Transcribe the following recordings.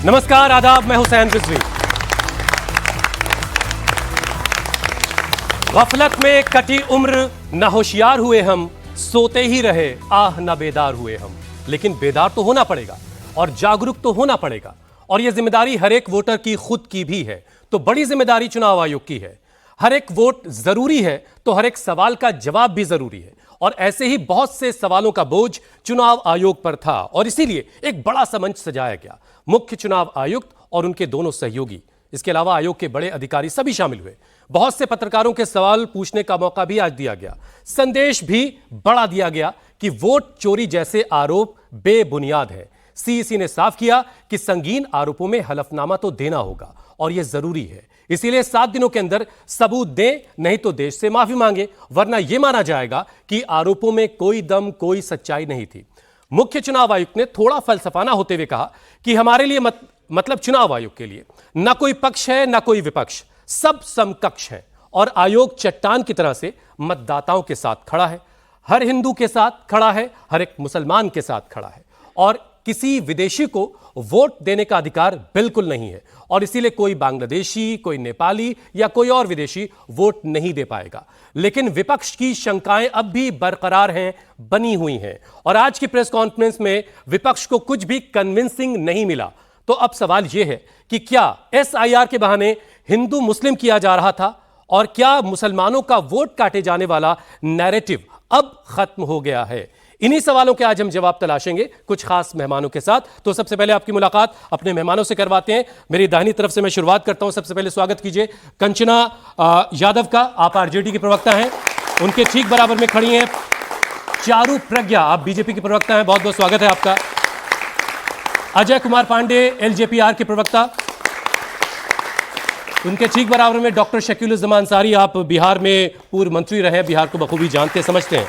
नमस्कार, आदाब, मैं हुसैन रिजवी। गफलत में कटी उम्र न होशियार हुए हम, सोते ही रहे आह न बेदार हुए हम। लेकिन बेदार तो होना पड़ेगा और जागरूक तो होना पड़ेगा, और यह जिम्मेदारी हर एक वोटर की खुद की भी है। तो बड़ी जिम्मेदारी चुनाव आयोग की है। हर एक वोट जरूरी है तो हर एक सवाल का जवाब भी जरूरी है, और ऐसे ही बहुत से सवालों का बोझ चुनाव आयोग पर था, और इसीलिए एक बड़ा सा मंच सजाया गया। मुख्य चुनाव आयुक्त और उनके दोनों सहयोगी, इसके अलावा आयोग के बड़े अधिकारी सभी शामिल हुए। बहुत से पत्रकारों के सवाल पूछने का मौका भी आज दिया गया। संदेश भी बड़ा दिया गया कि वोट चोरी जैसे आरोप बेबुनियाद है। सीईसी ने साफ किया कि संगीन आरोपों में हलफनामा तो देना होगा और यह जरूरी है। इसीलिए 7 दिनों के अंदर सबूत दें, नहीं तो देश से माफी मांगे, वरना यह माना जाएगा कि आरोपों में कोई दम, कोई सच्चाई नहीं थी। मुख्य चुनाव आयुक्त ने थोड़ा फलसफाना होते हुए कहा कि हमारे लिए मतलब चुनाव आयोग के लिए ना कोई पक्ष है ना कोई विपक्ष, सब समकक्ष हैं, और आयोग चट्टान की तरह से मतदाताओं के साथ खड़ा है, हर हिंदू के साथ खड़ा है, हर एक मुसलमान के साथ खड़ा है, और किसी विदेशी को वोट देने का अधिकार बिल्कुल नहीं है, और इसीलिए कोई बांग्लादेशी, कोई नेपाली या कोई और विदेशी वोट नहीं दे पाएगा। लेकिन विपक्ष की शंकाएं अब भी बरकरार हैं, बनी हुई हैं, और आज की प्रेस कॉन्फ्रेंस में विपक्ष को कुछ भी कन्विंसिंग नहीं मिला। तो अब सवाल यह है कि क्या एसआईआर के बहाने हिंदू मुस्लिम किया जा रहा था, और क्या मुसलमानों का वोट काटे जाने वाला नैरेटिव अब खत्म हो गया है? इन्हीं सवालों के आज हम जवाब तलाशेंगे कुछ खास मेहमानों के साथ। तो सबसे पहले आपकी मुलाकात अपने मेहमानों से करवाते हैं। मेरी दाहिनी तरफ से मैं शुरुआत करता हूं। सबसे पहले स्वागत कीजिए कंचना यादव का। आप आरजेडी की प्रवक्ता हैं। उनके ठीक बराबर में खड़ी हैं चारू प्रज्ञा, आप बीजेपी की प्रवक्ता हैं। बहुत बहुत स्वागत है आपका। अजय कुमार पांडे, एलजेपीआर के प्रवक्ता। उनके ठीक बराबर में डॉक्टर शकीलुज्जमान अंसारी, आप बिहार में पूर्व मंत्री रहे, बिहार को बखूबी जानते समझते हैं।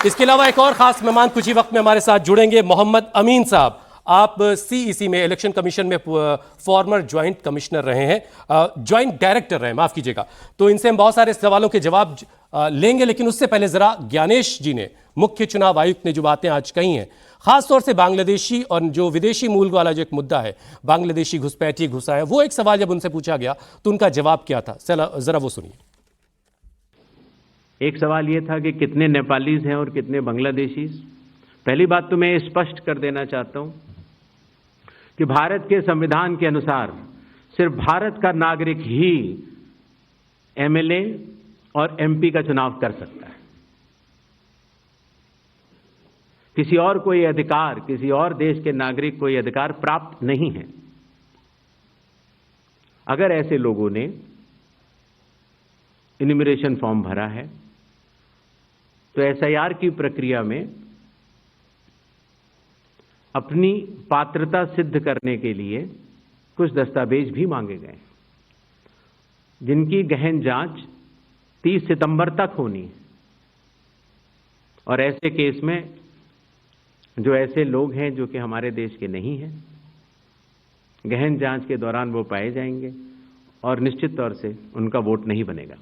इसके अलावा एक और खास मेहमान कुछ ही वक्त में हमारे साथ जुड़ेंगे, मोहम्मद अमीन साहब। आप सीईसी में, इलेक्शन कमीशन में फॉर्मर ज्वाइंट कमिश्नर रहे हैं, ज्वाइंट डायरेक्टर रहे, माफ कीजिएगा। तो इनसे हम बहुत सारे सवालों के जवाब लेंगे, लेकिन उससे पहले जरा ज्ञानेश जी ने, मुख्य चुनाव आयुक्त ने जो बातें आज कही हैं, खासतौर से बांग्लादेशी और जो विदेशी मूल वाला जो एक मुद्दा है, बांग्लादेशी घुसपैठी घुसाए, वो एक सवाल जब उनसे पूछा गया तो उनका जवाब क्या था, जरा वो सुनिए। एक सवाल यह था कि कितने नेपालीज हैं और कितने बांग्लादेशीज। पहली बात तो मैं स्पष्ट कर देना चाहता हूं कि भारत के संविधान के अनुसार सिर्फ भारत का नागरिक ही एमएलए और एमपी का चुनाव कर सकता है। किसी और कोई अधिकार, किसी और देश के नागरिक को यह अधिकार प्राप्त नहीं है। अगर ऐसे लोगों ने इन्यूमरेशन फॉर्म भरा है तो एसआईआर की प्रक्रिया में अपनी पात्रता सिद्ध करने के लिए कुछ दस्तावेज भी मांगे गए, जिनकी गहन जांच 30 सितंबर तक होनी है। और ऐसे केस में जो ऐसे लोग हैं जो कि हमारे देश के नहीं हैं, गहन जांच के दौरान वो पाए जाएंगे और निश्चित तौर से उनका वोट नहीं बनेगा।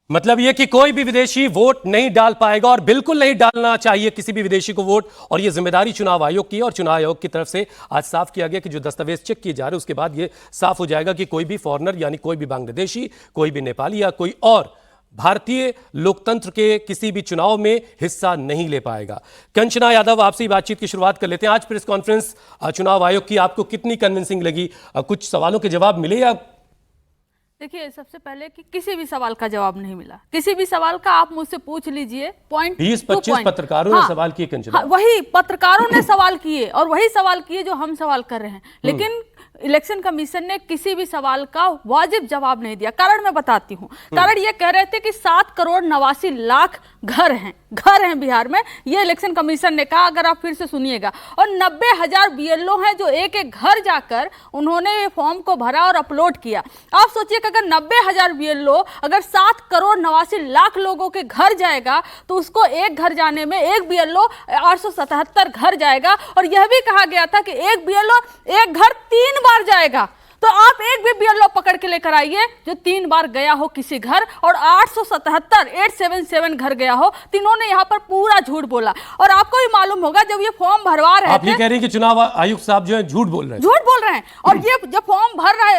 मतलब यह कि कोई भी विदेशी वोट नहीं डाल पाएगा, और बिल्कुल नहीं डालना चाहिए किसी भी विदेशी को वोट, और यह जिम्मेदारी चुनाव आयोग की है, और चुनाव आयोग की तरफ से आज साफ किया गया कि जो दस्तावेज चेक किए जा रहे हैं उसके बाद यह साफ हो जाएगा कि कोई भी फॉरेनर, यानी कोई भी बांग्लादेशी, कोई भी नेपाली या कोई और भारतीय लोकतंत्र के किसी भी चुनाव में हिस्सा नहीं ले पाएगा। कंचना यादव, आपसे ही बातचीत की शुरुआत कर लेते हैं। आज प्रेस कॉन्फ्रेंस चुनाव आयोग की आपको कितनी कन्विंसिंग लगी? कुछ सवालों के जवाब मिले या? देखिए, सबसे पहले कि किसी भी सवाल का जवाब नहीं मिला। किसी भी सवाल का आप मुझसे पूछ लीजिए, पॉइंट 20-25 पत्रकारों ने सवाल किए कंचना। वही पत्रकारों ने सवाल किए और वही सवाल किए जो हम सवाल कर रहे हैं, लेकिन इलेक्शन कमीशन ने किसी भी सवाल का वाजिब जवाब नहीं दिया। कारण मैं बताती हूँ। कारण ये कह रहे थे कि 7,89,00,000 घर हैं बिहार में, ये इलेक्शन कमीशन ने कहा। अगर आप फिर से सुनिएगा, और 90,000 बीएलओ हैं जो एक एक घर जाकर उन्होंने फॉर्म को भरा और अपलोड किया। आप सोचिए कि अगर 90,000 बीएलओ अगर 7,89,00,000 लोगों के घर जाएगा तो उसको एक घर जाने में एक बीएलओ 877 घर जाएगा। और यह भी कहा गया था कि एक बीएलओ एक घर 3 बार जाएगा। तो आप एक भी बीएलओ पकड़ के लेकर आइए जो 3 बार गया हो किसी घर और 877 घर गया हो, तीनों ने यहाँ पर पूरा झूठ बोला। और आपको भी मालूम होगा जब ये फॉर्म भरवा रहे थे, आप ये कह रही हैं कि चुनाव आयुक्त साहब जो है झूठ बोल रहे हैं? झूठ बोल रहे हैं। और ये जब फॉर्म भरवा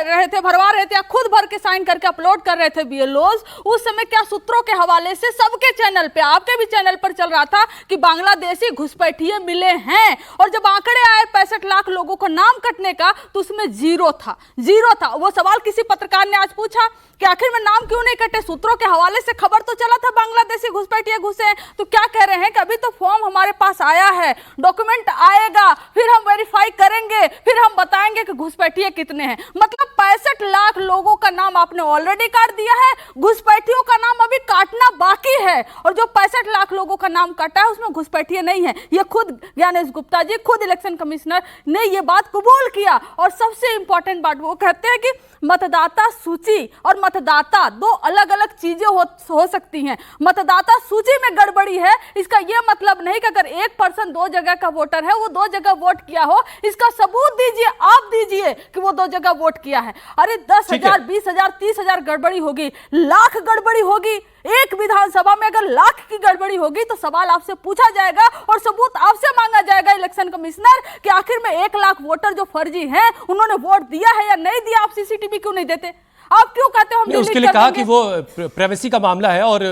रहे थे, खुद भर के साइन करके अपलोड कर रहे थे बीएलओज, उस समय क्या सूत्रों के हवाले से सबके चैनल पे, आपके भी चैनल पर चल रहा था कि बांग्लादेशी घुसपैठिए मिले हैं। और जब आंकड़े आए 65 लाख लोगों को नाम कटने का, तो उसमें जीरो था। वो सवाल किसी पत्रकार ने आज पूछा कि आखिर में नाम क्यों नहीं कटे। सूत्रों के हवाले से खबर तो चला था बांग्लादेशी घुसपैठिए घुसे हैं। तो क्या कह रहे हैं कि अभी तो फॉर्म हमारे पास आया है, डॉक्यूमेंट आएगा, फिर हम वेरीफाई करेंगे, फिर हम बताएंगे कि घुसपैठिए कितने हैं। मतलब 65 लाख लोगों का नाम आपने ऑलरेडी काट दिया है, घुसपैठियों का नाम अभी काटना बाकी है। और जो 65 लाख लोगों का नाम काटा है उसमें घुसपैठिए नहीं है। ये खुद ज्ञानेश गुप्ता जी, खुद इलेक्शन कमिश्नर ने ये बात कबूल किया। और सबसे इंपॉर्टेंट बात, वो कहते हैं कि मतदाता सूची और मतदाता दो अलग अलग चीजें हो सकती हैं। मतदाता सूची में गड़बड़ी है, इसका यह मतलब नहीं कि अगर एक पर्सन 2 जगह का वोटर है, वो 2 जगह वोट किया हो, इसका सबूत दीजिए, आप दीजिए कि वो 2 जगह वोट किया है। अरे 10,000, 20,000, 30,000 गड़बड़ी होगी, लाख गड़बड़ी होगी, एक विधानसभा में अगर लाख की गड़बड़ी होगी तो सवाल आपसे पूछा जाएगा और सबूत आपसे मांगा जाएगा इलेक्शन कमिश्नर कि आखिर में 1 लाख वोटर जो फर्जी हैं उन्होंने वोट दिया है या नहीं दिया। आप सीसीटीवी क्यों नहीं देते? आप क्यों कहते हो हम उसके लिए कहा कि वो प्राइवेसी का मामला है और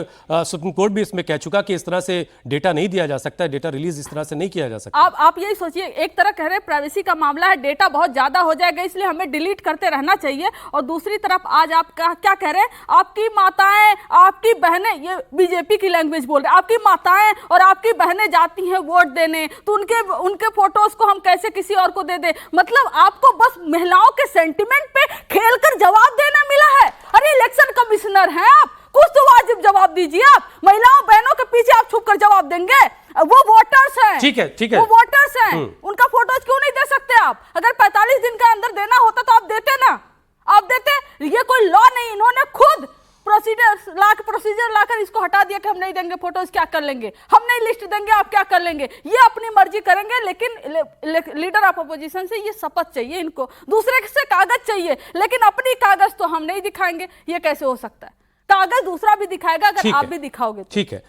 सुप्रीम कोर्ट भी इसमें कह चुका कि इस तरह से डेटा नहीं दिया जा सकता है, डेटा रिलीज इस तरह से नहीं किया जा सकता। आप यही सोचिए, एक तरफ कह रहे हैं प्राइवेसी का मामला है, डेटा बहुत ज्यादा हो जाएगा इसलिए हमें डिलीट करते रहना चाहिए, और दूसरी तरफ आज आप क्या कह रहे हैं, आपकी माताएं, आपकी बहनें, ये बीजेपी की लैंग्वेज बोल रहे हैं, आपकी माताएं और आपकी बहनें जाती हैं वोट देने, तो उनके फोटोज को हम कैसे किसी और को दे दे। मतलब आपको बस महिलाओं के सेंटिमेंट पे खेलकर जवाब देना मिला है। अरे इलेक्शन कमिश्नर हैं आप, कुछ तो वाजिब जवाब दीजिए। आप महिलाओं बहनों के पीछे आप छुपकर जवाब देंगे? वो वोटर्स हैं, ठीक है, वो वोटर्स हैं, उनका फोटोज क्यों नहीं दे सकते आप? अगर 45 दिन के अंदर देना होता तो आप देते ना, आप देते। ये कोई लॉ नहीं, इन्होंने खुद प्रोसीजर लाकर इसको हटा दिया कि हम नहीं देंगे फोटोज, क्या कर लेंगे, हम नहीं लिस्ट देंगे, आप क्या कर लेंगे, ये अपनी मर्जी करेंगे। लेकिन लीडर ऑफ अपोजिशन से ये शपथ चाहिए, इनको दूसरे से कागज चाहिए, लेकिन अपनी कागज तो हम नहीं दिखाएंगे। ये कैसे हो सकता है? कागज दूसरा भी दिखाएगा अगर आप भी दिखाओगे। ठीक है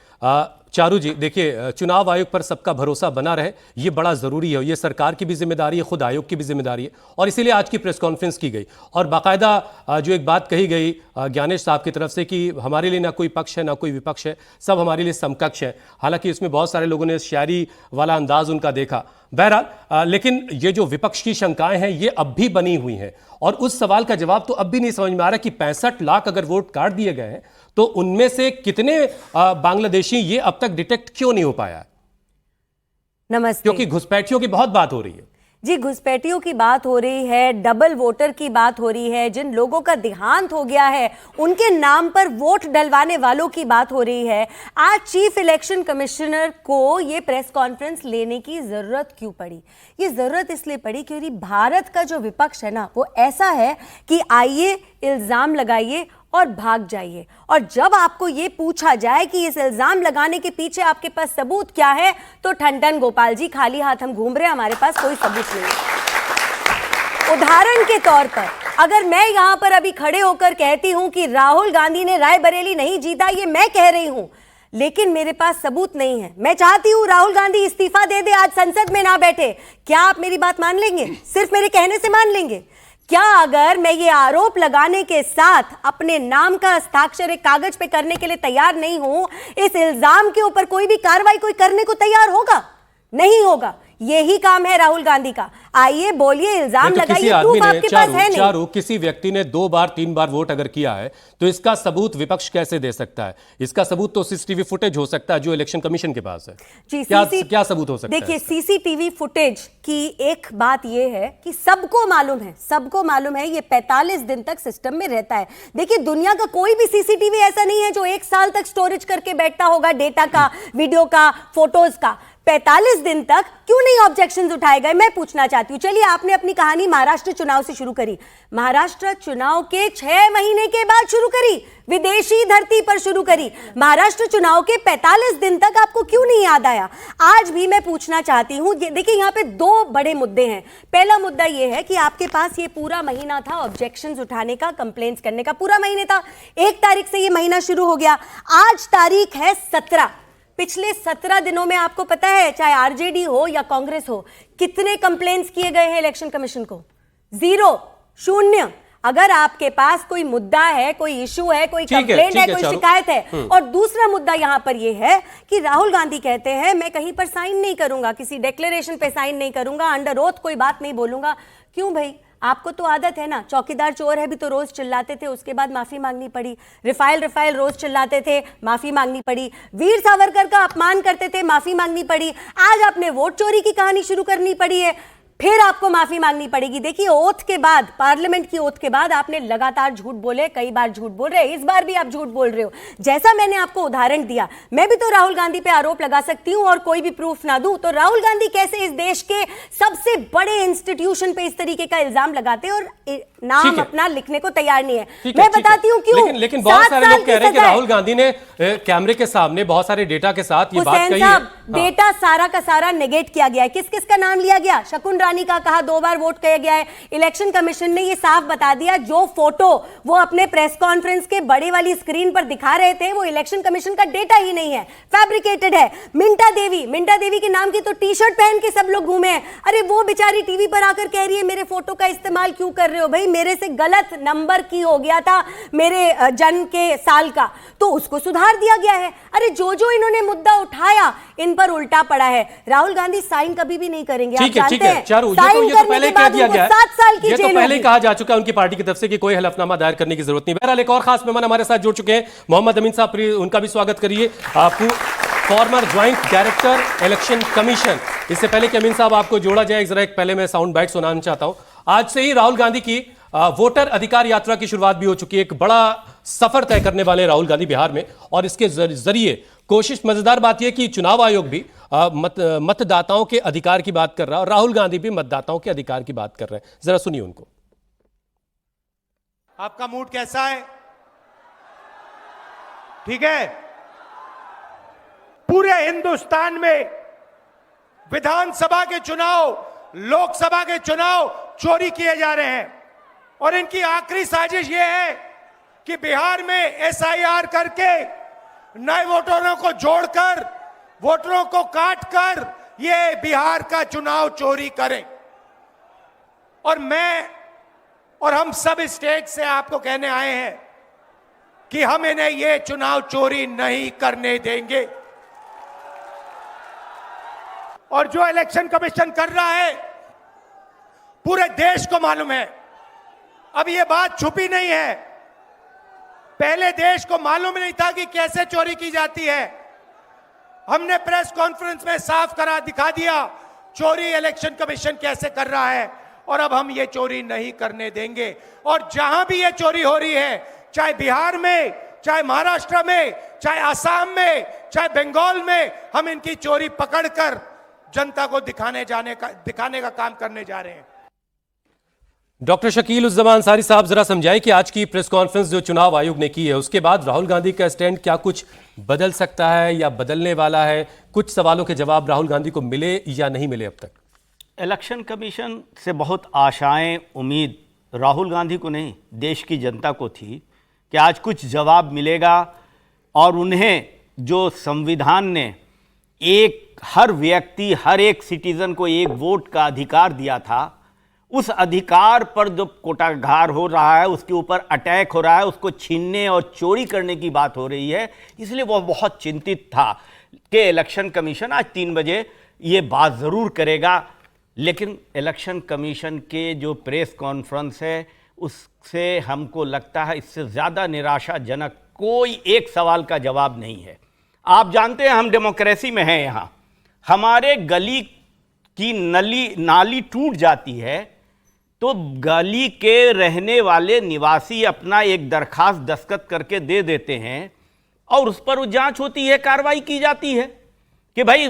चारू जी, देखिए चुनाव आयोग पर सबका भरोसा बना रहे, ये बड़ा जरूरी है। ये सरकार की भी जिम्मेदारी है, खुद आयोग की भी जिम्मेदारी है, और इसीलिए आज की प्रेस कॉन्फ्रेंस की गई और बाकायदा जो एक बात कही गई ज्ञानेश साहब की तरफ से कि हमारे लिए ना कोई पक्ष है ना कोई विपक्ष है, सब हमारे लिए समकक्ष है। हालांकि इसमें बहुत सारे लोगों ने शायरी वाला अंदाज उनका देखा। बहरहाल लेकिन ये जो विपक्ष की शंकाएं हैं ये अब भी बनी हुई हैं, और उस सवाल का जवाब तो अब भी नहीं समझ में आ रहा कि 65 लाख अगर वोट काट दिए गए हैं तो उनमें से कितने बांग्लादेशी, ये अब तक डिटेक्ट क्यों नहीं हो पाया? नमस्ते। क्योंकि घुसपैठियों की बहुत बात हो रही है। जी, घुसपैठियों की बात हो रही है, डबल वोटर की बात हो रही है, जिन लोगों का देहांत हो गया है उनके नाम पर वोट डलवाने वालों की बात हो रही है। आज चीफ इलेक्शन कमिश्नर को ये प्रेस कॉन्फ्रेंस लेने की जरूरत क्यों पड़ी? ये जरूरत इसलिए पड़ी क्योंकि भारत का जो विपक्ष है ना, वो ऐसा है कि आइए इल्जाम लगाइए और भाग जाइए, और जब आपको ये पूछा जाए कि इस इल्जाम लगाने के पीछे आपके पास सबूत क्या है, तो ठन ठन गोपाल जी, खाली हाथ हम घूम रहे हैं, हमारे पास कोई सबूत नहीं। उदाहरण के तौर पर अगर मैं यहां पर अभी खड़े होकर कहती हूं कि राहुल गांधी ने रायबरेली नहीं जीता, ये मैं कह रही हूं, लेकिन मेरे पास सबूत नहीं है, मैं चाहती हूं राहुल गांधी इस्तीफा दे दे, आज संसद में ना बैठे, क्या आप मेरी बात मान लेंगे? सिर्फ मेरे कहने से मान लेंगे? क्या अगर मैं ये आरोप लगाने के साथ अपने नाम का हस्ताक्षर एक कागज पे करने के लिए तैयार नहीं हूं, इस इल्जाम के ऊपर कोई भी कार्रवाई कोई करने को तैयार होगा? नहीं होगा। यही काम है राहुल गांधी का। आइए बोलिए, इल्जाम लगाइए, प्रूफ आपके पास है नहीं। चारू, किसी व्यक्ति ने 2 बार 3 बार वोट अगर किया है तो इसका सबूत विपक्ष कैसे दे सकता है? इसका सबूत तो सीसीटीवी फुटेज हो सकता है जो इलेक्शन कमीशन के पास है। जी, क्या सबूत हो सकता है? देखिए, सीसीटीवी फुटेज की एक बात यह है कि सबको मालूम है ये 45 दिन तक सिस्टम में रहता है। देखिए, दुनिया का कोई भी सीसीटीवी ऐसा नहीं है जो 1 साल तक स्टोरेज करके बैठता होगा डेटा का, वीडियो का, फोटोज का। 45 दिन तक क्यों नहीं ऑब्जेक्शंस उठाए गए, मैं पूछना चाहती हूं। चलिए, आपने अपनी कहानी महाराष्ट्र चुनाव से शुरू करी, महाराष्ट्र चुनाव के 6 महीने के बाद शुरू करी, विदेशी धरती पर शुरू करी। महाराष्ट्र चुनाव के 45 दिन तक आपको क्यों नहीं याद आया? आज भी मैं पूछना चाहती हूं। देखिए, यहां पे 2 बड़े मुद्दे हैं। पहला मुद्दा यह है कि आपके पास ये पूरा महीना था ऑब्जेक्शंस उठाने का, कंप्लेंट्स करने का, पूरा महीने था। 1 तारीख से ये महीना शुरू हो गया, आज तारीख है 17। पिछले 17 दिनों में आपको पता है, चाहे आरजेडी हो या कांग्रेस हो, कितने कंप्लेंट्स किए गए हैं इलेक्शन कमीशन को? 0, 0। अगर आपके पास कोई मुद्दा है, कोई इशू है, कोई कंप्लेंट है, कोई शिकायत है। और दूसरा मुद्दा यहां पर यह है कि राहुल गांधी कहते हैं मैं कहीं पर साइन नहीं करूंगा, किसी डिक्लेरेशन पे साइन नहीं करूंगा, अंडर ओथ कोई बात नहीं बोलूंगा। क्यों भाई? आपको तो आदत है ना, चौकीदार चोर है भी तो रोज चिल्लाते थे, उसके बाद माफी मांगनी पड़ी। रिफाइल रोज चिल्लाते थे, माफी मांगनी पड़ी। वीर सावरकर का अपमान करते थे, माफी मांगनी पड़ी। आज आपने वोट चोरी की कहानी शुरू करनी पड़ी है, फिर आपको माफी मांगनी पड़ेगी। देखिए, ओथ के बाद, पार्लियामेंट की ओथ के बाद आपने लगातार झूठ बोले, कई बार झूठ बोल रहे हैं, इस बार भी आप झूठ बोल रहे हो। जैसा मैंने आपको उदाहरण दिया, मैं भी तो राहुल गांधी पे आरोप लगा सकती हूं और कोई भी प्रूफ ना दूं, तो राहुल गांधी कैसे इस देश के सबसे बड़े इंस्टीट्यूशन पे इस तरीके का इल्जाम लगाते हैं और नाम अपना लिखने को तैयार नहीं है। मैं बताती हूँ क्यों। लेकिन बहुत सारे लोग कह रहे हैं कि राहुल गांधी ने कैमरे के सामने बहुत सारे डेटा के साथ ये बात कही है। डेटा सारा का सारा नेगेट किया गया है। किस किस का नाम लिया गया? शकुन रानी का कहा 2 बार वोट किया गया है। इलेक्शन कमीशन ने ये साफ बता दिया, जो फोटो वो अपने प्रेस कॉन्फ्रेंस के बड़े वाली स्क्रीन पर दिखा रहे थे वो इलेक्शन कमीशन का डेटा ही नहीं है, फैब्रिकेटेड है। मिंटा देवी के नाम की तो टी शर्ट पहन के सब लोग घूमे हैं। अरे वो बेचारी टीवी पर आकर कह रही है मेरे फोटो का इस्तेमाल क्यों कर रहे हो भाई, मेरे से गलत नंबर की हो गया था मेरे जन्म के साल का, तो उसको सुधार दिया गया है। अरे जो इन्होंने मुद्दा उठाया इन पर उल्टा पड़ा है। राहुल गांधी साइन कभी भी नहीं करेंगे, आप जानते हैं। ये तो पहले कह दिया गया है, 7 साल की ये तो पहले कहा जा चुका है उनकी पार्टी की तरफ से कि कोई हलफनामा दायर करने की जरूरत नहीं। बहरहाल एक और खास मेहमान हमारे साथ जुड़ चुके हैं, मोहम्मद अमीन साहब, उनका भी स्वागत करिए। आपको farmer joint director election commission. इससे पहले कि अमीन साहब आपको जोड़ा जाए, जरा एक पहले मैं साउंड बाइट सुनाना चाहता हूं। आज से ही राहुल गांधी की वोटर अधिकार यात्रा की शुरुआत भी हो चुकी है। एक बड़ा सफर तय करने वाले राहुल गांधी बिहार में, और इसके जरिए कोशिश, मजेदार बात यह कि चुनाव आयोग भी मतदाताओं के अधिकार की बात कर रहा है और राहुल गांधी भी मतदाताओं के अधिकार की बात कर रहे हैं। जरा सुनिए उनको। आपका मूड कैसा है? ठीक है। पूरे हिंदुस्तान में विधानसभा के चुनाव, लोकसभा के चुनाव चोरी किए जा रहे हैं और इनकी आखिरी साजिश यह है कि बिहार में एसआईआर करके नए वोटरों को जोड़कर, वोटरों को काटकर ये बिहार का चुनाव चोरी करें। और मैं और हम सब स्टेट से आपको कहने आए हैं कि हम इन्हें ये चुनाव चोरी नहीं करने देंगे। और जो इलेक्शन कमीशन कर रहा है पूरे देश को मालूम है। अब ये बात छुपी नहीं है, पहले देश को मालूम नहीं था कि कैसे चोरी की जाती है। हमने प्रेस कॉन्फ्रेंस में साफ करा दिखा दिया चोरी इलेक्शन कमीशन कैसे कर रहा है, और अब हम ये चोरी नहीं करने देंगे। और जहां भी ये चोरी हो रही है, चाहे बिहार में, चाहे महाराष्ट्र में, चाहे असम में, चाहे बंगाल में, हम इनकी चोरी पकड़कर जनता को दिखाने का काम करने जा रहे हैं। डॉक्टर शकील उस जमान अंसारी साहब, जरा समझाएं कि आज की प्रेस कॉन्फ्रेंस जो चुनाव आयोग ने की है उसके बाद राहुल गांधी का स्टैंड क्या कुछ बदल सकता है या बदलने वाला है? कुछ सवालों के जवाब राहुल गांधी को मिले या नहीं मिले अब तक? इलेक्शन कमीशन से बहुत आशाएं, उम्मीद राहुल गांधी को नहीं, देश की जनता को थी कि आज कुछ जवाब मिलेगा और उन्हें जो संविधान ने हर व्यक्ति, हर एक सिटीजन को एक वोट का अधिकार दिया था, उस अधिकार पर जो कोटाघार हो रहा है, उसके ऊपर अटैक हो रहा है, उसको छीनने और चोरी करने की बात हो रही है। इसलिए वह बहुत चिंतित था कि इलेक्शन कमीशन आज 3 बजे ये बात ज़रूर करेगा। लेकिन इलेक्शन कमीशन के जो प्रेस कॉन्फ्रेंस है उससे हमको लगता है इससे ज़्यादा निराशाजनक कोई एक सवाल का जवाब नहीं है। आप जानते हैं हम डेमोक्रेसी में हैं, यहाँ हमारे गली की नाली टूट जाती है तो गली के रहने वाले निवासी अपना एक दरखास्त दस्तखत करके दे देते हैं और उस पर जांच होती है, कार्रवाई की जाती है कि भाई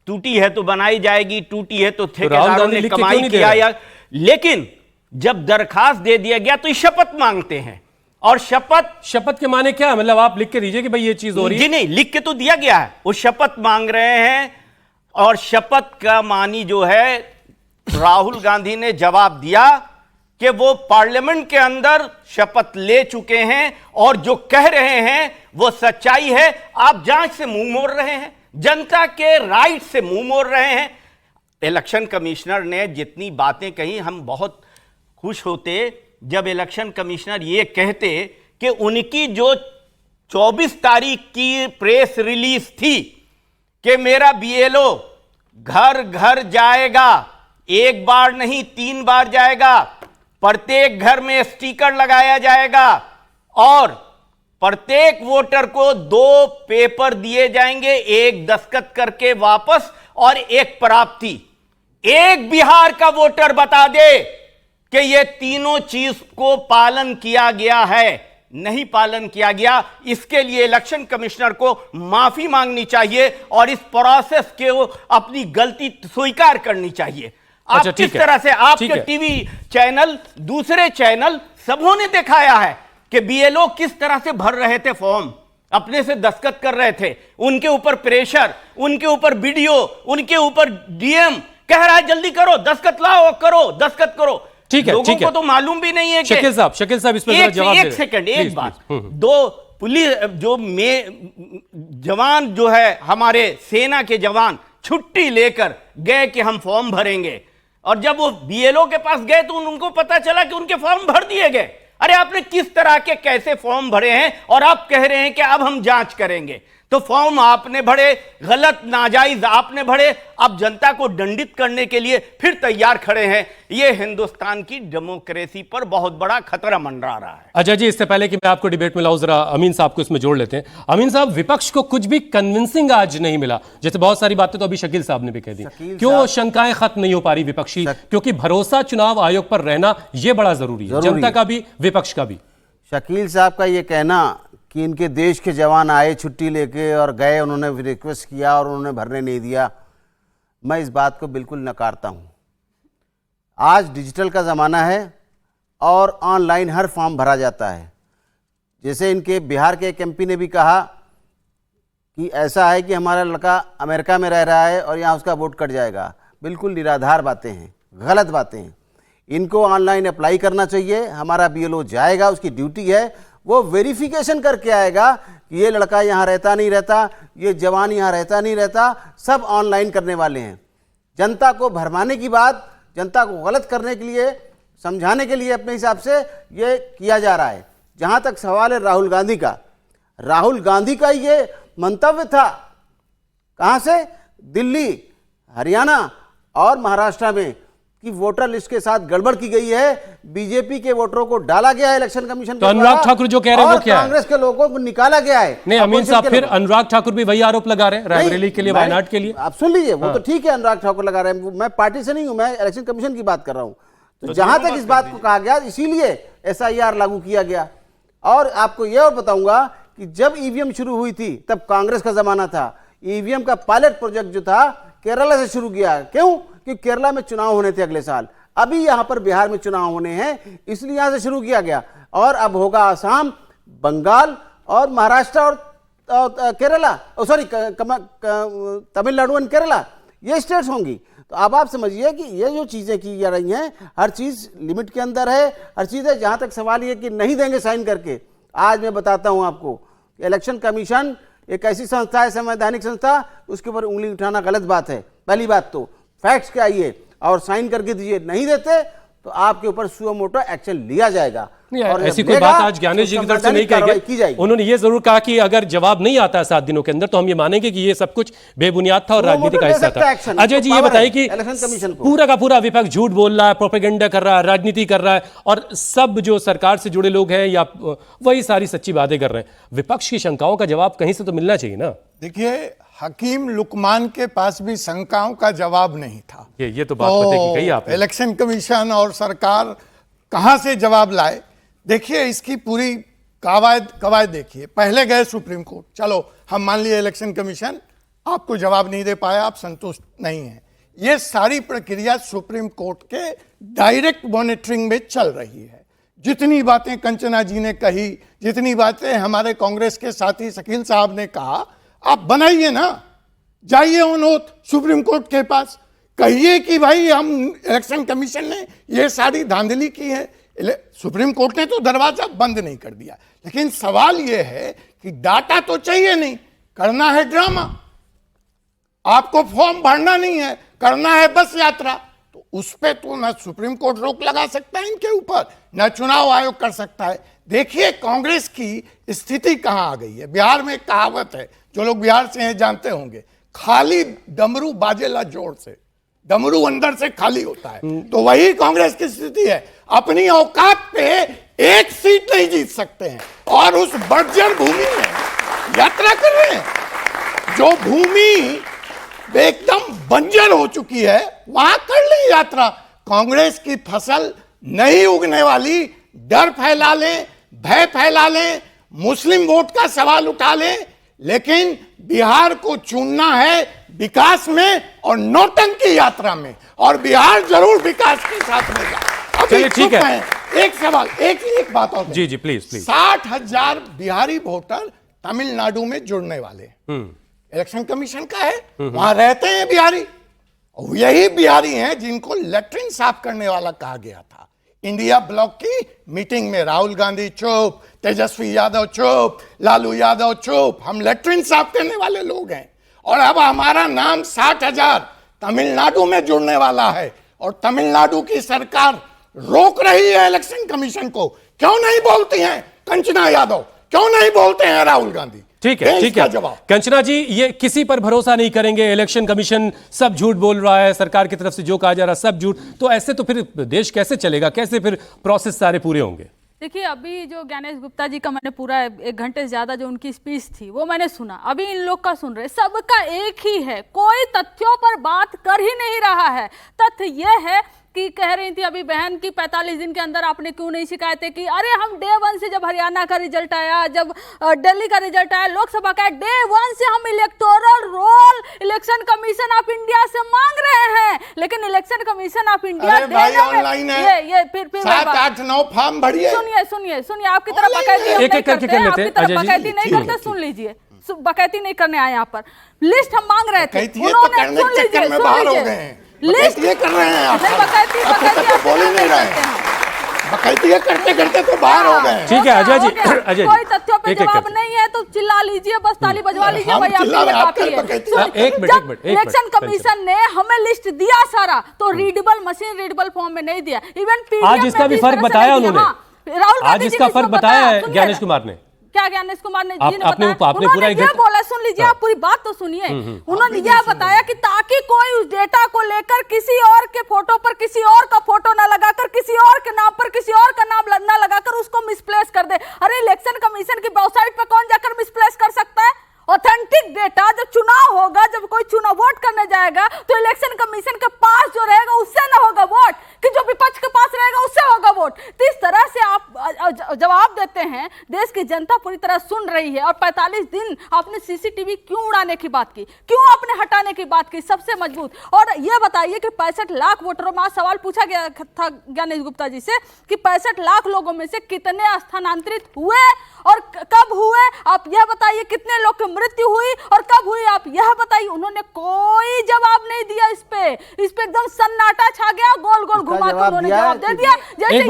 टूटी है तो बनाई जाएगी, टूटी है तो राहुल ठेकेदारों गांधी ने लिख के क्यों कमाई नहीं दे किया रहे? या, लेकिन जब दरखास्त दे दिया गया तो ये शपथ मांगते हैं, और शपथ के माने क्या है? मतलब आप लिख के दीजिए कि भाई ये चीज हो रही जी है। नहीं, लिख के तो दिया गया है, वो शपथ मांग रहे हैं, और शपथ का मानी जो है राहुल गांधी ने जवाब दिया कि वो पार्लियामेंट के अंदर शपथ ले चुके हैं और जो कह रहे हैं वो सच्चाई है। आप जांच से मुंह मोड़ रहे हैं, जनता के राइट से मुंह मोड़ रहे हैं। इलेक्शन कमिश्नर ने जितनी बातें कही, हम बहुत खुश होते जब इलेक्शन कमिश्नर ये कहते कि उनकी जो 24 तारीख की प्रेस रिलीज थी कि मेरा बीएलओ घर घर जाएगा, एक बार नहीं 3 बार जाएगा, प्रत्येक घर में स्टिकर लगाया जाएगा और प्रत्येक वोटर को 2 पेपर दिए जाएंगे, एक दस्तखत करके वापस और एक प्राप्ति। एक बिहार का वोटर बता दे कि ये तीनों चीज को पालन किया गया है। नहीं पालन किया गया, इसके लिए इलेक्शन कमिश्नर को माफी मांगनी चाहिए और इस प्रोसेस के वो अपनी गलती स्वीकार करनी चाहिए। आप अच्छा, किस ठीक है, तरह से ठीक आपके है। टीवी चैनल, दूसरे चैनल सबों ने दिखाया है कि बीएलओ किस तरह से भर रहे थे फॉर्म, अपने से दस्तखत कर रहे थे, उनके ऊपर प्रेशर, उनके ऊपर वीडियो, उनके ऊपर डीएम कह रहा है जल्दी करो, दस्तखत लाओ, करो, दस्खत करो। ठीक है, लोगों ठीक है। को तो मालूम भी नहीं है कि शकील साहब इस पर जरा जवाब एक दे। सेकंड, प्लीज, एक बात, प्लीज। 2 पुलिस जो जवान जो है हमारे सेना के जवान छुट्टी लेकर गए कि हम फॉर्म भरेंगे, और जब वो बीएलओ के पास गए तो उनको पता चला कि उनके फॉर्म भर दिए गए। अरे आपने किस तरह के कैसे फॉर्म भरे हैं और आप कह रहे हैं कि अब हम जांच करेंगे? तो फॉर्म आपने भरे, गलत नाजायज आपने भरे, अब जनता को दंडित करने के लिए फिर तैयार खड़े हैं। यह हिंदुस्तान की डेमोक्रेसी पर बहुत बड़ा खतरा मंडरा रहा है। अजय जी, इससे पहले कि मैं आपको डिबेट में लाऊं, जरा अमीन साहब को इसमें जोड़ लेते हैं। अमीन साहब, विपक्ष को कुछ भी कन्विंसिंग आज नहीं मिला, जैसे बहुत सारी बातें तो अभी शकील साहब ने भी कह दी। क्यों शंकाएं खत्म नहीं हो पा रही विपक्षी? क्योंकि भरोसा चुनाव आयोग पर रहना यह बड़ा जरूरी है, जनता का भी, विपक्ष का भी। शकील साहब का ये कहना कि इनके देश के जवान आए छुट्टी लेके और गए, उन्होंने रिक्वेस्ट किया और उन्होंने भरने नहीं दिया, मैं इस बात को बिल्कुल नकारता हूँ। आज डिजिटल का ज़माना है और ऑनलाइन हर फॉर्म भरा जाता है। जैसे इनके बिहार के एक एमपी ने भी कहा कि ऐसा है कि हमारा लड़का अमेरिका में रह रहा है और यहाँ उसका वोट कट जाएगा। बिल्कुल निराधार बातें हैं, गलत बातें हैं। इनको ऑनलाइन अप्लाई करना चाहिए। हमारा बीएलओ जाएगा, उसकी ड्यूटी है, वो वेरिफिकेशन करके आएगा कि ये लड़का यहाँ रहता नहीं रहता, ये जवान यहाँ रहता नहीं रहता, सब ऑनलाइन करने वाले हैं। जनता को भरमाने की बात, जनता को गलत करने के लिए, समझाने के लिए अपने हिसाब से ये किया जा रहा है। जहाँ तक सवाल है राहुल गांधी का, राहुल गांधी का ये मंतव्य था, कहाँ से? दिल्ली, हरियाणा और महाराष्ट्र में कि वोटर लिस्ट के साथ गड़बड़ की गई है, बीजेपी के वोटरों को डाला गया है इलेक्शन कमीशन तो अनुराग ठाकुर जो कह रहे हैं वो क्या है? कांग्रेस के लोगों को निकाला गया है। नहीं अमीन साहब, फिर अनुराग ठाकुर भी वही आरोप लगा रहे हैं रायबरेली के लिए, वायनाड के लिए। आप सुन लीजिए, वो तो ठीक है, अनुराग ठाकुर लगा रहे हैं, मैं पार्टी से नहीं हूं, मैं इलेक्शन कमीशन की बात कर रहा हूं। तो जहां तक इस बात को कहा गया, इसीलिए एसआईआर लागू किया गया। और आपको यह और बताऊंगा कि जब ईवीएम शुरू हुई थी तब कांग्रेस का जमाना था। ईवीएम का पायलट प्रोजेक्ट जो था केरला से शुरू किया। क्यों? क्योंकि केरला में चुनाव होने थे अगले साल, अभी यहां पर बिहार में चुनाव होने हैं, इसलिए यहां से शुरू किया गया। और अब होगा आसाम, बंगाल और महाराष्ट्र और केरला, सॉरी तमिलनाडु एंड केरला, ये स्टेट्स होंगी। तो अब आप समझिए कि ये जो चीजें की जा रही हैं, हर चीज लिमिट के अंदर है, हर चीज है। जहां तक सवाल ये कि नहीं देंगे साइन करके, आज मैं बताता हूं आपको, इलेक्शन कमीशन एक ऐसी संस्था है, संवैधानिक संस्था, उसके ऊपर उंगली उठाना गलत बात है। पहली बात तो फैक्ट्स के आइए और साइन करके दीजिए, नहीं देते तो आपके ऊपर सुओ मोटो एक्शन लिया जाएगा। और ऐसी कोई बात आज ज्ञानेश जी की तरफ से नहीं कही गई। उन्होंने ये जरूर कहा कि अगर जवाब नहीं आता है 7 दिनों के अंदर तो हम ये मानेंगे कि ये सब कुछ बेबुनियाद था और राजनीति का हिस्सा था। अजय जी, ये बताइए कि पूरा का पूरा विपक्ष झूठ बोल रहा है, प्रोपेगेंडा कर रहा है, राजनीति कर रहा है, और सब जो सरकार से जुड़े लोग हैं या वही सारी सच्ची बातें कर रहे हैं। विपक्ष की शंकाओं का जवाब कहीं से तो मिलना चाहिए ना। देखिए, हकीम लुकमान के पास भी शंकाओं का जवाब नहीं था। ये तो बात पते की कही आपने। इलेक्शन कमीशन और सरकार कहां से जवाब लाए? देखिए, इसकी पूरी कवायद देखिए। पहले गए सुप्रीम कोर्ट, चलो हम मान लिए इलेक्शन कमीशन आपको जवाब नहीं दे पाया, आप संतुष्ट नहीं हैं। ये सारी प्रक्रिया सुप्रीम कोर्ट के डायरेक्ट मॉनिटरिंग में चल रही है। जितनी बातें कंचना जी ने कही, जितनी बातें हमारे कांग्रेस के साथी शकील साहब ने कहा, आप बनाइए ना, जाइए ऑन ओथ सुप्रीम कोर्ट के पास, कहिए कि भाई हम इलेक्शन कमीशन ने ये सारी धांधली की है। सुप्रीम कोर्ट ने तो दरवाजा बंद नहीं कर दिया, लेकिन सवाल ये है कि डाटा तो चाहिए नहीं, करना है ड्रामा। आपको फॉर्म भरना नहीं है, करना है बस यात्रा। तो उस पे तो ना सुप्रीम कोर्ट रोक लगा सकता है इनके ऊपर, ना चुनाव आयोग कर सकता है। देखिए कांग्रेस की स्थिति कहां आ गई है। बिहार में एक कहावत है, जो लोग बिहार से हैं जानते होंगे, खाली डमरू बाजेला जोर से, डमरू अंदर से खाली होता है। तो वही कांग्रेस की स्थिति है, अपनी औकात पे एक सीट नहीं जीत सकते हैं और उस बर्जर भूमि में यात्रा कर रहे हैं। जो भूमि एकदम बंजर हो चुकी है, वहां कर ले यात्रा। कांग्रेस की फसल नहीं उगने वाली, डर फैला लें, भय फैला लें, मुस्लिम वोट का सवाल उठा लें, लेकिन बिहार को चुनना है विकास में और नौटंकी यात्रा में, और बिहार जरूर विकास के साथ में जाए। चलिए ठीक है, एक सवाल, एक बात और। जी प्लीज 60,000 बिहारी वोटर तमिलनाडु में जुड़ने वाले, इलेक्शन कमीशन का है, वहां रहते हैं बिहारी, और यही बिहारी हैं जिनको लैट्रिन साफ करने वाला कहा गया था। इंडिया ब्लॉक की मीटिंग में राहुल गांधी चुप, तेजस्वी यादव चुप, लालू यादव चुप, हम लैट्रिन साफ करने वाले लोग हैं। और अब हमारा नाम 60,000 तमिलनाडु में जुड़ने वाला है, और तमिलनाडु की सरकार रोक रही है इलेक्शन कमीशन को। क्यों नहीं बोलती हैं कंचना यादव, क्यों नहीं बोलते हैं राहुल गांधी? ठीक है जवाब। कंचना जी, ये किसी पर भरोसा नहीं करेंगे, इलेक्शन कमीशन सब झूठ बोल रहा है, सरकार की तरफ से जो कहा जा रहा है सब झूठ, तो ऐसे तो फिर देश कैसे चलेगा, कैसे फिर प्रोसेस सारे पूरे होंगे? देखिए, अभी जो ज्ञानेश गुप्ता जी का मैंने पूरा 1 घंटे से ज्यादा जो उनकी स्पीच थी वो मैंने सुना, अभी इन लोग का सुन रहे, सबका एक ही है, कोई तथ्यों पर बात कर ही नहीं रहा है। तथ्य यह है कि कह रही थी अभी बहन की 45 दिन के अंदर आपने क्यों नहीं शिकायतें की। अरे हम डे 1 से, जब हरियाणा का रिजल्ट आया, जब दिल्ली का रिजल्ट आया, लोकसभा का, डे 1 से हम electoral roll election commission of India से मांग रहे हैं, लेकिन election commission of India online है, ये फिर 7, 8, 9 फॉर्म भरिए। सुनिए आपकी तरफ बकैती एक-एक करके कर लेते हैं। बकैती नहीं करते, सुन लीजिए, बकैती नहीं करने आए यहाँ पर, लिस्ट हम मांग रहे थे, उन्होंने सुन लीजिए लिस्ट ये कर रहे हैं, आप तो बोल ही नहीं रहे हैं, बकैती करते तो बाहर हो गए। ठीक है अजय जी, अजय जी, कोई तथ्यों पे जवाब नहीं है तो चिल्ला लीजिए, बस ताली बजवा लीजिए, वही आपके लिए काफी है। एक मिनट इलेक्शन कमीशन ने हमें लिस्ट दिया सारा, तो रीडेबल मशीन, रीडेबल फॉर्म में नहीं दिया। इवन आज इसका भी फर्क बताया उन्होंने, आज इसका फर्क बताया है ज्ञानेश कुमार ने। क्या ज्ञानेश कुमार ने जी ने आपने उन्होंने पूरा ये बोला, सुन लीजिए आप पूरी बात तो सुनिए। उन्होंने यह बताया कि ताकि कोई उस डेटा को लेकर किसी और के फोटो पर किसी और का फोटो ना लगाकर, किसी और के नाम पर किसी और का नाम ना लगाकर उसको मिसप्लेस कर दे। अरे इलेक्शन कमीशन की वेबसाइट पे कौन जाकर मिसप्लेस कर सकता है? ऑथेंटिक डेटा, जब चुनाव होगा, जब कोई चुनाव वोट करने जाएगा, तो इलेक्शन कमीशन के पास जो रहेगा उससे ना होगा वोट, कि जो विपक्ष के पास रहेगा उससे होगा वोट। तो इस तरह से आप जवाब देते हैं, देश की जनता पूरी तरह सुन रही है। और 45 दिन आपने सीसीटीवी क्यों उड़ाने की बात की, क्यों आपने हटाने की बात की सबसे मजबूत? और यह बताइए कि 65 लाख वोटरों में सवाल पूछा गया था ज्ञानेश गुप्ता जी से कि 65 लाख लोगों में से कितने स्थानांतरित हुए और कब हुए, आप यह बताइए। कितने लोग की मृत्यु हुई और कब हुई, आप यह बताइए। उन्होंने कोई जवाब नहीं दिया इस पे एकदम सन्नाटा छा गया, गोल गोल घुमा के उन्होंने जवाब दे दिया, जैसे एक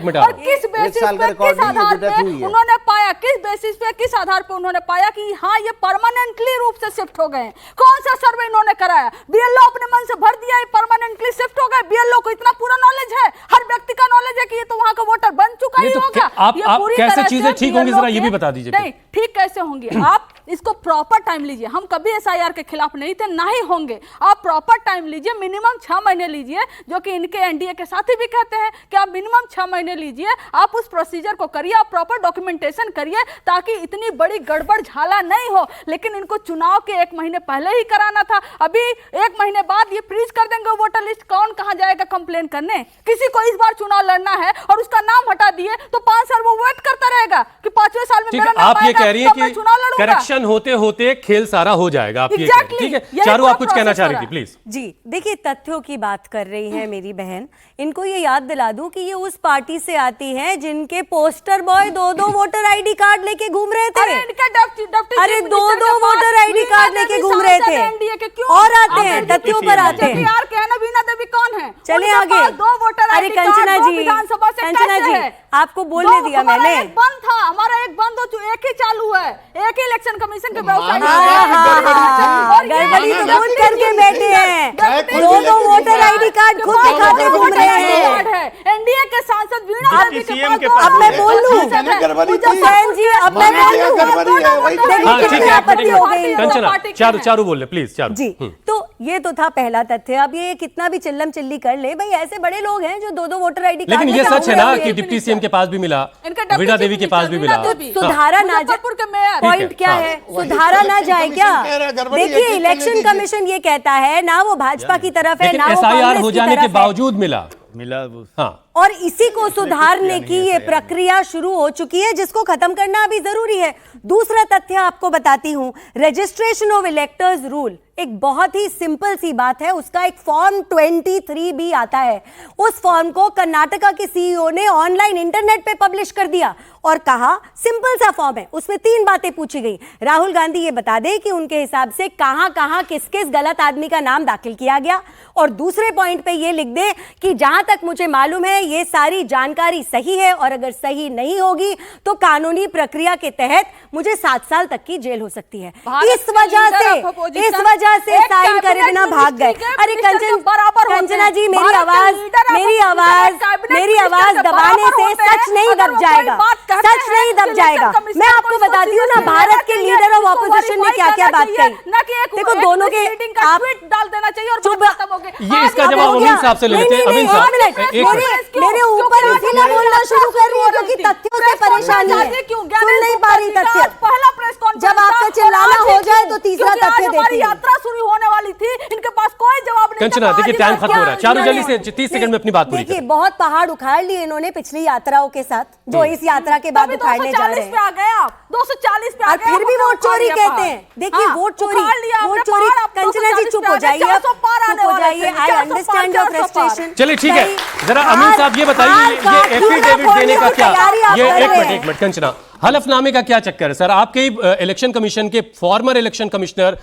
मिनट और किस बेसिस पे, किस आधार पे उन्होंने पाया, किस बेसिस पे, किस आधार पे उन्होंने पाया कि हाँ ये परमानेंटली रूप से शिफ्ट हो गए? कौन सा सर्वे इन्होंने कराया? बीएलओ अपने मन से भर दिया, ये परमानेंटली शिफ्ट हो गए। बीएलओ को इतना पूरा नॉलेज है, हर व्यक्ति का नॉलेज है कि ये तो वहां का वोटर बन चुका ही होगा। आप कैसे चीजें ठीक होंगी जरा ये भी बता दीजिए। नहीं ठीक कैसे होंगी, आप इसको प्रॉपर टाइम लीजिए। हम कभी एसआईआर के खिलाफ नहीं थे, ना ही नहीं होंगे। आप प्रॉपर टाइम लीजिए, मिनिमम 6 महीने लीजिए, जो कि इनके एनडीए के साथी भी कहते हैं कि आप मिनिमम 6 महीने लीजिए। आप उस प्रोसीजर को करिए, आप प्रॉपर डॉक्यूमेंटेशन करिए, ताकि इतनी बड़ी गड़बड़ झाला नहीं हो। लेकिन इनको चुनाव के 1 महीने पहले ही कराना था। अभी 1 महीने बाद ये फ्रीज कर देंगे वोटर लिस्ट, कौन कहां जाएगा कंप्लेन करने? किसी को इस बार चुनाव लड़ना है और उसका नाम हटा दिए तो 5 साल वो वेट करता रहेगा कि 5वें साल में ठीक मेरा है, नाम आप ये आएगा, कह रही तो हैं मैं कि चुनाव लड़ूंगा। करेक्शन होते होते खेल सारा हो जाएगा, आप ये कह रही हैं। Exactly, ठीक है, यही चारू पूरा आप कुछ कहना process चाह रही हो थी, रहा प्लीज। जी देखिए, तथ्यों की बात कर रही है मेरी बहन। इनको ये याद दिला दूं कि ये उस पार्टी से आती है जिनके poster boy 2-2 voter ID card लेके घूम रहे थे। अरे इनका डिप्टी अरे चीफ 2-2 मिनिस्टर के पास वोटर आईडी वीणा कार्ड देवी लेके घूम रहे सांसद थे। है एनडीए के, क्यों? और आते आप हैं, एनडीए तथ्यों की पर सीएम आते हैं। यार कहना वीणा देवी कौन है? चलिए उनके आगे। पास 2 वोटर अरे आईडी कार्ड कंचना 2 जी, विधानसभा से कंचना कैसे जी, है? आपको बोलने दिया हमारा मैंने। एक बंद था, हमारा एक बंद हो चुका, एक ही चालू है, एक ही इलेक्शन कमीशन के वेबसाइट गड़बड़ी तो खुद करके बैठे हैं। 2-2 वोटर आईडी कार्ड खुद दिखाते घूम रहे हैं। एनडीए के सांसद वीणा देवी के सीएम के पास पास अब मैं बोल लूं? गड़बड़ी तो बहन जी, अब मैं बोल लूं? हाँ ठीक है, एक आपत्ति हो गई मिनट, इनको। कंचना, चारू बोल ले प्लीज, चारू। जी तो ये तो था पहला तथ्य। अब ये कितना भी चिल्लम चिल्ली कर ले, भाई ऐसे बड़े लोग हैं जो 2-2 वोटर आईडी कार्ड लेकिन ये लेके सच है घूम ना रहे कि हैं। डिप्टी सीएम के पास भी मिला, इनका वीणा देवी के पास भी मिला। वीणा देवी। सुधारा ना जाए, मुजफ्फरपुर के मेयर। ठीक है, पॉइंट क्या हाँ। है? सुधारा ना जाए क्या? कह रहा है, गड़बड़ी देखिए, है, इलेक्शन करने दीजिए। कमीशन ये कहता है ना वो भाजपा की तरफ है लेकिन ना वो एसआईआर कांग्रेस हो की जाने तरफ के है। बावजूद मिला। हाँ, और इसी को सुधारने की ये प्रक्रिया शुरू हो चुकी है, जिसको खत्म करना अभी जरूरी है। दूसरा तथ्य आपको बताती हूं, रजिस्ट्रेशन ऑफ इलेक्टर्स रूल एक बहुत ही सिंपल सी बात है। उसका एक फॉर्म 23 भी आता है। उस फॉर्म को कर्नाटका के सीईओ ने ऑनलाइन इंटरनेट पे पब्लिश कर दिया और कहा, सिंपल सा फॉर्म है, उसमें 3 बातें पूछी गई। राहुल गांधी ये बता दे कि उनके हिसाब से कहां कहां किस किस गलत आदमी का नाम दाखिल किया गया, और दूसरे पॉइंट पे ये लिख दे कि जहां तक मुझे मालूम है ये सारी जानकारी सही है, और अगर सही नहीं होगी तो कानूनी प्रक्रिया के तहत मुझे 7 साल तक की जेल हो सकती है। इस वजह से साइन करे बिना भाग गए। अरे कंचना जी, मेरी आवाज दबाने से सच नहीं दब जाएगा, सच नहीं दब जाएगा। मैं आपको बताती हूँ ना, भारत के लीडर ऑफ ऑपोजिशन ने क्या क्या बात कही। देखो, दोनों के आप डाल देना चाहिए और ये इसका जवाब अमीन साहब से ले लेते हैं। अमीन साहब, एक मिनट। मेरे ऊपर इसीलिए बोलना शुरू कर रही है क्योंकि तथ्यों से परेशानी है, सुन नहीं पा रही तथ्य। पहला प्रेस कॉन्फ्रेंस जब आपका चिल्लाना हो जाए तो तीसरा तथ्य देती हमारी है। यात्रा शुरू होने वाली थी, इनके पास कोई जवाब नहीं। कंचना, देखिए टाइम खत्म हो रहा है, चारू जल्दी से 30 सेकंड में अपनी बात पूरी देखिए, करें। बहुत पहाड़ उखाड़ लिए इन्होंने पिछली यात्राओं के साथ, जो इस यात्रा के बाद उखाड़ने जा रहे 240 पे हैं। आ गए आप, 240 पे आ और गए। फिर भी वोट चोरी कहते हैं। देखिए, वोट चोरी, कंचना जी चुप हो जाइए, चुप हो जाइए। I understand your frustration. चलिए ठीक है, जरा अमीन साहब ये बताइए, ये एफिडेविट देने का क्या, ये एक मिनट कंचना, हलफनामे का क्या चक्कर है सर? आपके इलेक्शन कमीशन के फॉर्मर इलेक्शन कमिश्नर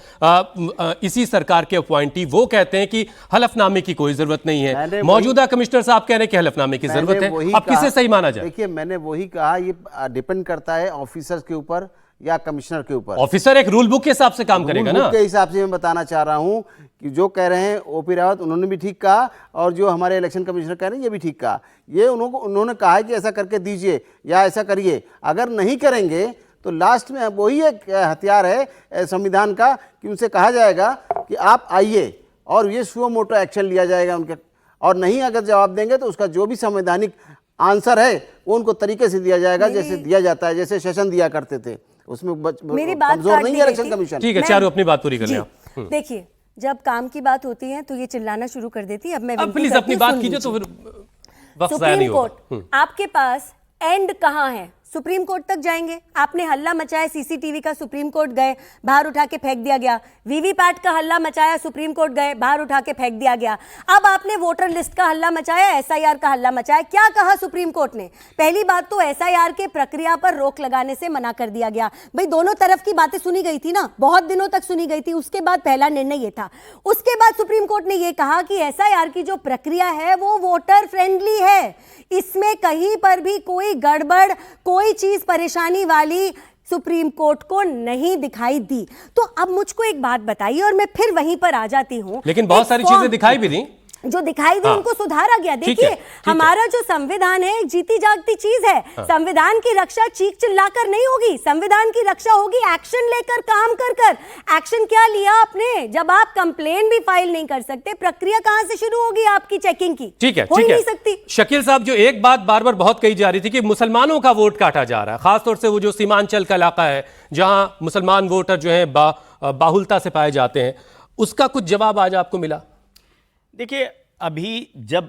इसी सरकार के अपॉइंटी, वो कहते हैं कि हलफनामे की कोई जरूरत नहीं है। मौजूदा कमिश्नर साहब कह रहे हैं कि हलफनामे की जरूरत है। अब किसे सही माना जाए? देखिए, मैंने वही कहा, ये डिपेंड करता है ऑफिसर्स के ऊपर या कमिश्नर के ऊपर। ऑफिसर एक रूल बुक के हिसाब से काम करेगा ना। के हिसाब से मैं बताना चाह रहा हूं कि जो कह रहे हैं ओपी रावत, उन्होंने भी ठीक कहा, और जो हमारे इलेक्शन कमिश्नर कह रहे हैं ये भी ठीक कहा। ये उन्होंने कहा है कि ऐसा करके दीजिए या ऐसा करिए। अगर नहीं करेंगे तो लास्ट में वही एक हथियार है संविधान का कि उनसे कहा जाएगा कि आप आइए, और ये सुओ मोटो एक्शन लिया जाएगा उनके, और नहीं अगर जवाब देंगे तो उसका जो भी संवैधानिक आंसर है वो उनको तरीके से दिया जाएगा, जैसे दिया जाता है, जैसे सेशन दिया करते थे। उसमें मेरी बात कमजोर नहीं है इलेक्शन कमीशन। ठीक है, चारू अपनी बात पूरी कर लें। देखिए, जब काम की बात होती है तो ये चिल्लाना शुरू कर देती है। अब मैं अब प्लीज अपनी बात कीजिए तो फिर वक्त ज़ाया नहीं सुप्रीम होगा। कोर्ट, आपके पास एंड कहां है? सुप्रीम कोर्ट तक जाएंगे। आपने हल्ला मचाया, सीसीटीवी का, सुप्रीम कोर्ट गए, बाहर उठा के फेंक दिया गया। वीवीपैट का हल्ला मचाया, सुप्रीम कोर्ट गए, बाहर उठा के फेंक दिया गया। अब आपने वोटर लिस्ट का हल्ला मचाया, एसआईआर का हल्ला मचाया। क्या कहा सुप्रीम कोर्ट ने? पहली बात तो एसआईआर के प्रक्रिया पर रोक लगाने से मना कर दिया गया। भाई, दोनों तरफ की बातें सुनी गई थी ना, बहुत दिनों तक सुनी गई थी। उसके बाद पहला निर्णय ये था। उसके बाद सुप्रीम कोर्ट ने यह कहा कि एसआईआर की जो प्रक्रिया है वो वोटर फ्रेंडली है, इसमें कहीं पर भी कोई गड़बड़, कोई चीज परेशानी वाली सुप्रीम कोर्ट को नहीं दिखाई दी। तो अब मुझको एक बात बताइए, और मैं फिर वहीं पर आ जाती हूं। लेकिन बहुत सारी चीजें दिखाई भी दी। जो दिखाई दी हाँ। उनको सुधारा गया। ठीक है, देखिए ठीक है। हमारा जो संविधान है एक जीती जागती चीज है। संविधान की रक्षा चीख चिल्लाकर नहीं होगी, संविधान की रक्षा होगी एक्शन लेकर, काम कर कर। एक्शन क्या लिया आपने? जब आप कंप्लेन भी फाइल नहीं कर सकते, प्रक्रिया कहां से शुरू होगी आपकी चेकिंग की? ठीक है, हो ही ठीक नहीं है। सकती। शकील साहब, जो एक बात बार बार बहुत कही जा रही थी कि मुसलमानों का वोट काटा जा रहा है, खासतौर से वो जो सीमांचल का इलाका है जहां मुसलमान वोटर जो है बाहुलता से पाए जाते हैं, उसका कुछ जवाब आज आपको मिला? देखिए, अभी जब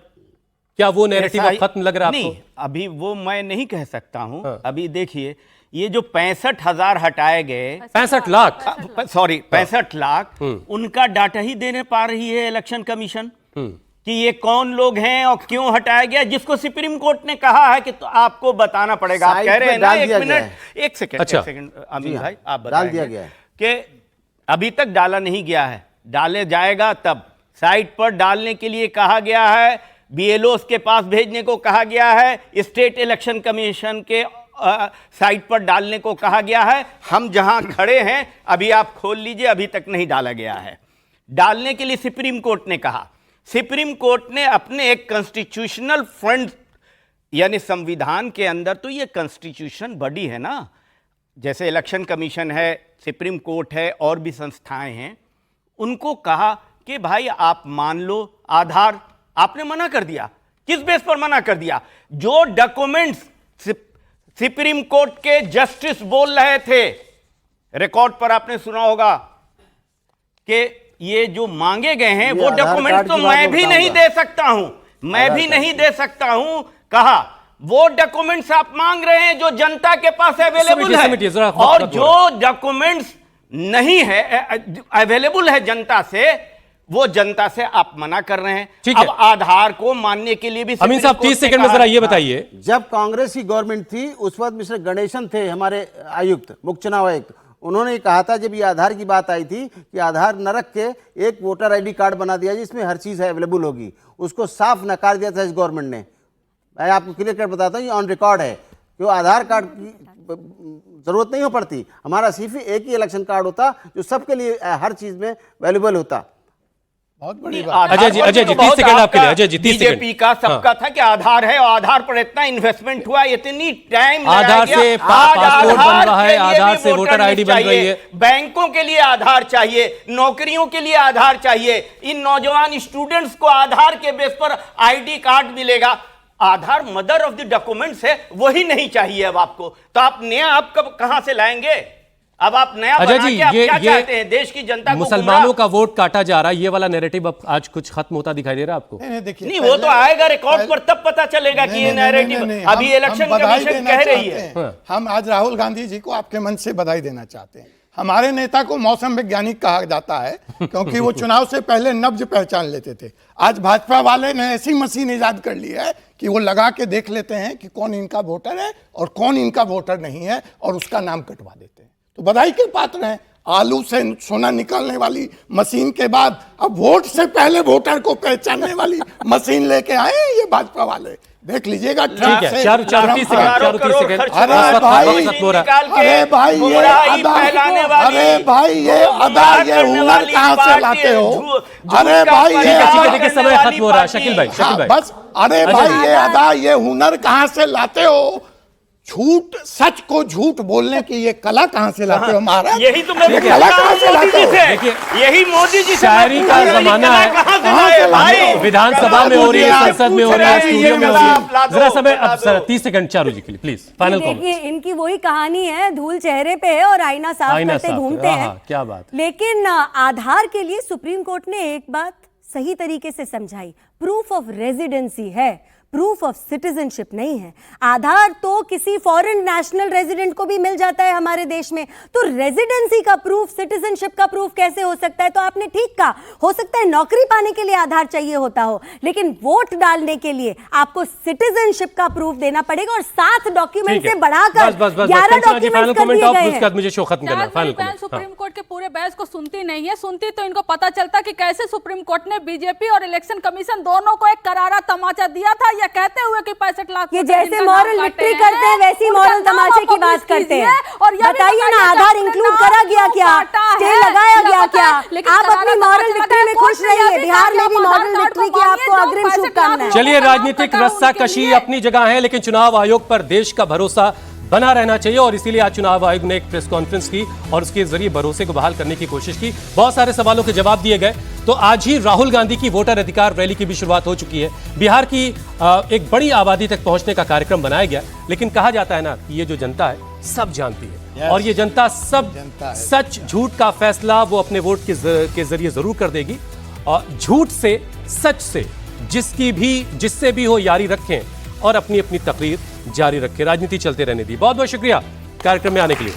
क्या वो नैरेटिव अब खत्म लग रहा है नहीं, आपको? अभी वो मैं नहीं कह सकता हूं। हाँ। अभी देखिए, ये जो 65,000 हटाए गए, 65 लाख, सॉरी 65 लाख, उनका डाटा ही देने पा रही है इलेक्शन कमीशन कि ये कौन लोग हैं और क्यों हटाया गया, जिसको सुप्रीम कोर्ट ने कहा है कि तो आपको बताना पड़ेगा। आप साइट कह रहे पे हैं ना, डाल एक दिया मिनट, गया एक सेकंड, अच्छा। एक सेकंड अमीन जी हाँ, भाई, आप डाल दिया बताएंगे गया है कि अभी तक डाला नहीं गया है, डाले जाएगा तब। साइट पर डालने के लिए कहा गया है, बीएलओस के पास भेजने को कहा गया है, स्टेट इलेक्शन कमीशन के साइट पर डालने को कहा गया है। हम जहां खड़े हैं, अभी आप खोल लीजिए, अभी तक नहीं डाला गया है। डालने के लिए सुप्रीम कोर्ट ने कहा, सुप्रीम कोर्ट ने अपने एक कॉन्स्टिट्यूशनल फ्रंट, यानी संविधान के अंदर तो ये कॉन्स्टिट्यूशन बॉडी है ना, जैसे इलेक्शन कमीशन है, सुप्रीम कोर्ट है, और भी संस्थाएं हैं, उनको कहा कि भाई आप मान लो आधार। आपने मना कर दिया। किस बेस पर मना कर दिया? जो डॉक्यूमेंट्स सुप्रीम कोर्ट के जस्टिस बोल रहे थे, रिकॉर्ड पर आपने सुना होगा कि ये जो मांगे गए हैं वो आधार डॉक्यूमेंट कार्ड तो की बात मैं भी बताऊंगा। नहीं दे सकता हूं, मैं भी नहीं दे सकता हूं। कहा वो डॉक्यूमेंट्स आप मांग रहे हैं जो जनता के पास अवेलेबल समिटिए, जरा है, वक्त और खत्म जो डॉक्यूमेंट्स नहीं है अवेलेबल है जनता से, वो जनता से आप मना कर रहे हैं। ठीक है। अब आधार को मानने के लिए भी अमीन साहब, 30 सेकंड में जरा ये बताइए। जब कांग्रेस की गवर्नमेंट थी उस वक्त मिस्टर गणेशन थे हमारे आयुक्त, मुख्य चुनाव आयुक्त, उन्होंने कहा था जब ये आधार की बात आई थी कि आधार न रख के एक वोटर आईडी कार्ड बना दिया जिसमें हर चीज़ अवेलेबल होगी, उसको साफ नकार दिया था इस गवर्नमेंट ने। मैं आपको क्लियर कर बताता हूँ, ये ऑन रिकॉर्ड है कि वो आधार कार्ड की जरूरत नहीं हो पड़ती। हमारा सिर्फ एक ही इलेक्शन कार्ड होता जो सबके लिए हर चीज़ में अवेलेबल होता। बहुत बड़ी बात। अजय जी, 30 सेकंड आपके लिए। अजय जी, 30 सेकंड। बीजेपी का सबका था कि आधार है, और आधार पर इतना इन्वेस्टमेंट हुआ, इतनी टाइम आधार से पासपोर्ट बन रहा है, आधार से वोटर आईडी बन रही है। बैंकों के लिए आधार चाहिए, नौकरियों के लिए आधार चाहिए, इन नौजवान स्टूडेंट्स को आधार के बेस पर आईडी कार्ड मिलेगा। आधार मदर ऑफ द डॉक्यूमेंट्स है, वही नहीं चाहिए अब आपको, तो आप नया आप कब कहां से लाएंगे? अब आप नया अजय बना जी, के आप ये क्या चाहते हैं? देश की जनता को मुसलमानों का वोट काटा जा रहा है, ये वाला नैरेटिव अब आज कुछ खत्म होता दिखाई दे रहा है आपको? नहीं, देखिए, नहीं, वो तो आएगा रिकॉर्ड पर, तब पता चलेगा कि ये नैरेटिव अभी इलेक्शन कमीशन कह रही है। हम आज राहुल गांधी जी को आपके मन से बधाई देना चाहते हैं। हमारे नेता को मौसम वैज्ञानिक कहा जाता है क्योंकि वो चुनाव से पहले नब्ज पहचान लेते थे। आज भाजपा वाले ने ऐसी मशीन ईजाद कर ली है कि वो लगा के देख लेते हैं कि कौन इनका वोटर है और कौन इनका वोटर नहीं है, और उसका नाम कटवा देते हैं। तो बधाई के पात्र हैं। आलू से सोना निकालने वाली मशीन के बाद अब वोट से पहले वोटर को पहचानने वाली मशीन लेके आए हैं ये भाजपा वाले। देख लीजिएगा। ठीक है, चार 30 सेकंड। अरे भाई, अरे भाई ये अदा, अरे भाई ये अदा, ये हुनर कहाँ से लाते हो? अरे भाई ये देखिए, समय खत्म हो रहा है। शकील भाई, शकील भाई, बस, अरे भाई ये अदा, ये हुनर कहाँ से लाते हो? झूठ, सच को झूठ बोलने की ये कला कहाँ से लाते हो महाराज? यही तो मैं कला कहाँ से लाते हो? देखिए, यही मोदी जी से शायरी का जमाना है, भाई। विधानसभा में हो रही है, संसद में हो रही है, स्टूडियो में हो रही है। जरा समय अब सर 30 सेकंड चारू जी के लिए प्लीज, फाइनल कमेंट। देखिए, इनकी वही कहानी है, धूल चेहरे पे है और आईना साफ करते घूमते हैं। क्या बात। लेकिन आधार के लिए सुप्रीम कोर्ट ने एक बात सही तरीके से समझाई, प्रूफ ऑफ रेजिडेंसी है, प्रूफ ऑफ सिटीजनशिप नहीं है। आधार तो किसी फॉरेन नेशनल रेजिडेंट को भी मिल जाता है हमारे देश में, तो रेजिडेंसी का प्रूफ, सिटीजनशिप का प्रूफ कैसे हो सकता है? तो आपने ठीक कहा, हो सकता है नौकरी पाने के लिए आधार चाहिए होता हो, लेकिन वोट डालने के लिए आपको सिटीजनशिप का प्रूफ देना पड़ेगा, और 7 डॉक्यूमेंट से बढ़ाकर 11 डॉक्यूमेंट कर दिए गए हैं। मुझे शो खत्म करना, फाइनल कमेंट। सुप्रीम कोर्ट के पूरे बहस को सुनती नहीं है, सुनती तो इनको पता चलता कि कैसे सुप्रीम कोर्ट ने बीजेपी और इलेक्शन कमीशन दोनों को एक करारा तमाचा दिया था। या कहते हुए कि 65 लाख ये वोटर जैसे जिनका मॉरल नाम विक्ट्री काटे करते हैं वैसी उनका मॉरल नाम तमाशे आप की बात publish करते कीजिए हैं। और ये भी बताइए ना, बताइए कि आधार आपने इंक्लूड नाम करा गया क्यों क्या, काटा स्टे है, लगाया या गया पता क्या? है, लेकिन आप करारा अपनी तो मॉरल पता विक्ट्री लगा में है, खुश कोर्ट ने यह रहिए। भी बिहार कहा में कि भी आप मॉरल आधार विक्ट्री कार्ड की को आपको मानिए, अग्रिम 65 शुभकामनाएं। लाख चलिए, वोटर का नाम राजनीतिक कटा रस्सा उनके कशी लिए। अपनी जगह है, लेकिन चुनाव आयोग पर देश का भरोसा बना रहना चाहिए और इसीलिए आज चुनाव आयोग ने एक प्रेस कॉन्फ्रेंस की और उसके जरिए भरोसे को बहाल करने की कोशिश की। बहुत सारे सवालों के जवाब दिए गए। तो आज ही राहुल गांधी की वोटर अधिकार रैली की भी शुरुआत हो चुकी है। बिहार की एक बड़ी आबादी तक पहुंचने का कार्यक्रम बनाया गया, लेकिन कहा जाता है ना कि ये जो जनता है सब जानती है और ये जनता सब सच झूठ का फैसला वो अपने वोट के जरिए जरूर कर देगी। और झूठ से सच से जिससे भी हो यारी रखें और अपनी अपनी तकरीर जारी रखें। राजनीति चलते रहने दी। बहुत बहुत शुक्रिया कार्यक्रम में आने के लिए।